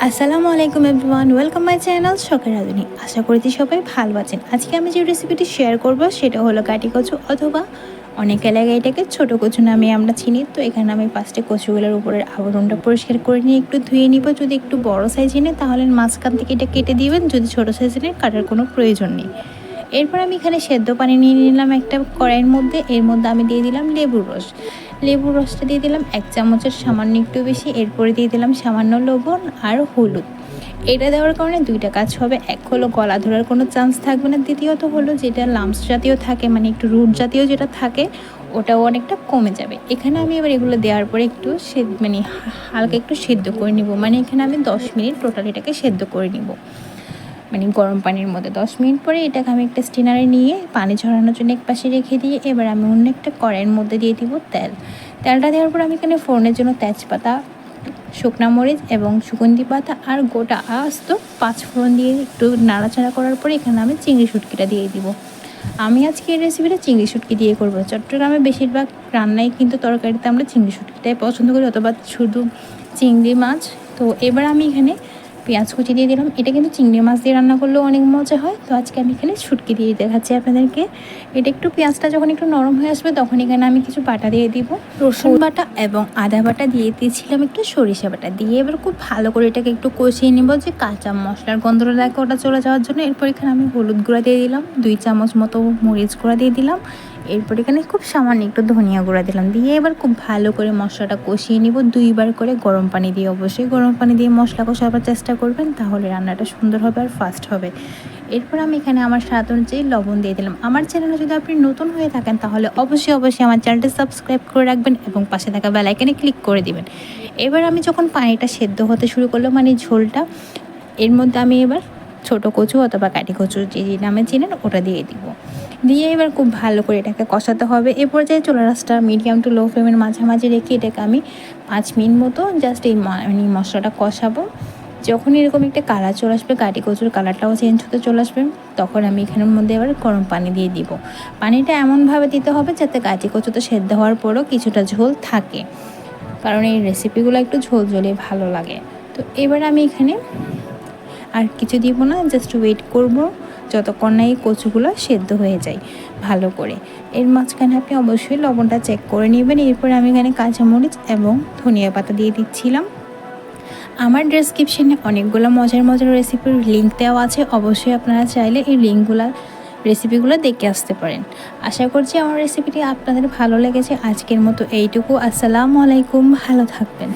আসসালামুআলাইকুম everyone, welcome my channel শখের রাধুনি। আশা করছি সবাই ভালো আছেন। আজকে আমি যে রেসিপিটি শেয়ার করব সেটা হলো গাঠি কচু, অথবা অনেক এলাকায় এটাকে ছোটো কচু নামে আমরা চিনি। তো এখানে আমি ফার্স্টে কচুগুলোর উপরের আবরণটা পরিষ্কার করে নিয়ে একটু ধুয়ে নিব। যদি একটু বড় সাইজ নেন তাহলে মাঝখান থেকে এটা কেটে দিবেন, যদি ছোটো সাইজ নেন কাটার কোনো প্রয়োজন নেই। এরপর আমি এখানে সেদ্ধ পানি নিয়ে নিলাম একটা কড়াইয়ের মধ্যে। এর মধ্যে আমি দিয়ে দিলাম লেবুর রসটা দিয়ে দিলাম 1 চামচের সামান্য একটু বেশি। এরপরে দিয়ে দিলাম সামান্য লবণ আর হলুদ। এটা দেওয়ার কারণে দুইটা কাজ হবে। এক হলো গলা ধরার কোনো চান্স থাকবে না, দ্বিতীয়ত হলো যেটা লাম্পস জাতীয় থাকে, মানে একটু রুট জাতীয় যেটা থাকে, ওটাও অনেকটা কমে যাবে। এখানে আমি এবার এগুলো দেওয়ার পরে একটু হালকা একটু সেদ্ধ করে নিব। মানে এখানে আমি 10 মিনিট টোটাল এটাকে সেদ্ধ করে নিব, মানে গরম পানির মধ্যে। 10 মিনিট পরে এটাকে আমি একটা স্টিনারে নিয়ে পানি ঝরানোর জন্য এক পাশে রেখে দিয়ে এবার আমি অন্য একটা কড়াইয়ের মধ্যে দিয়ে দিব তেলটা দেওয়ার পর আমি এখানে ফোড়নের জন্য তেজপাতা, শুকনা মরিচ এবং সুগন্ধি পাতা আর গোটা আস্ত 5 ফোড়ন দিয়ে একটু নাড়াচাড়া করার পরে এখানে আমি চিংড়ি শুটকিটা দিয়ে দিব। আমি আজকে এই রেসিপিটা চিংড়ি শুটকি দিয়ে করবো। চট্টগ্রামে বেশিরভাগ রান্নায় কিন্তু তরকারিতে আমরা চিংড়ি শুটকিটাই পছন্দ করি, অথবা শুধু চিংড়ি মাছ। তো এবার আমি এখানে পেঁয়াজ কুচি দিয়ে দিলাম। এটা কিন্তু চিংড়ি মাছ দিয়ে রান্না করলেও অনেক মজা হয়। তো আজকে আমি এখানে শুটকি দিয়ে দেখাচ্ছি আপনাদেরকে। এটা একটু পেঁয়াজটা যখন একটু নরম হয়ে আসবে তখন এখানে আমি কিছু বাটা দিয়ে দিব। রসুন বাটা এবং আদা বাটা দিয়ে দিয়েছিলাম, একটু সরিষা বাটা দিয়ে এবার খুব ভালো করে এটাকে একটু কষিয়ে নেব, যে কাঁচা মশলার গন্ধটা দেখে ওটা চলে যাওয়ার জন্য। এরপর এখানে আমি হলুদ গুঁড়া দিয়ে দিলাম, 2 চামচ মতো মরিচ গুঁড়া দিয়ে দিলাম। এরপর এখানে খুব সামান্য একটু ধনিয়া গুঁড়া দিলাম, দিয়ে এবার খুব ভালো করে মশলাটা কষিয়ে নিব। 2বার করে গরম পানি দিয়ে, অবশ্যই গরম পানি দিয়ে মশলা কষাবার চেষ্টা করবেন, তাহলে রান্নাটা সুন্দর হবে আর ফাস্ট হবে। এরপর আমি এখানে আমার স্বাদ অনুযায়ী লবণ দিয়ে দিলাম। আমার চ্যানেলে যদি আপনি নতুন হয়ে থাকেন তাহলে অবশ্যই আমার চ্যানেলটা সাবস্ক্রাইব করে রাখবেন এবং পাশে থাকা বেল আইকনে ক্লিক করে দিবেন। এবার আমি যখন পানিটা সেদ্ধ হতে শুরু করলো, মানে ঝোলটা, এর মধ্যে আমি এবার ছোটো কচু অথবা গাঠি কচু যে নামে চিনেন ওটা দিয়ে দিব। দিয়ে এবার খুব ভালো করে এটাকে কষাতে হবে। এ পর্যায়ে চুলা রাসটা মিডিয়াম টু লো ফ্লেমের মাঝামাঝি রেখে এটাকে আমি 5 মিনিট মতো জাস্ট এই মশলাটা কষাবো। যখন এরকম একটা কালার চলে আসবে, গাঠি কচুর কালারটাও চেঞ্জ হতে চলে আসবে, তখন আমি এখানের মধ্যে এবার গরম পানি দিয়ে দিব। পানিটা এমনভাবে দিতে হবে যাতে গাঠি কচুতে সেদ্ধ হওয়ার পরেও কিছুটা ঝোল থাকে, কারণ এই রেসিপিগুলো একটু ঝোল ঝোলে ভালো লাগে। তো এবার আমি এখানে আর কিছু দিব না, জাস্ট ওয়েট করব যতক্ষণ না এই কচুগুলো সেদ্ধ হয়ে যায় ভালো করে। এর মাঝখানে আপনি অবশ্যই লবণটা চেক করে নেবেন। এরপরে আমি এখানে কাঁচামরিচ এবং ধনিয়া পাতা দিয়ে দিচ্ছিলাম। আমার ডেসক্রিপশনে অনেকগুলো মজার রেসিপির লিঙ্ক দেওয়া আছে, অবশ্যই আপনারা চাইলে এই রেসিপিগুলো দেখে আসতে পারেন। আশা করছি আমার রেসিপিটি আপনাদের ভালো লেগেছে। আজকের মতো এইটুকু। আসসালামু আলাইকুম, ভালো থাকবেন।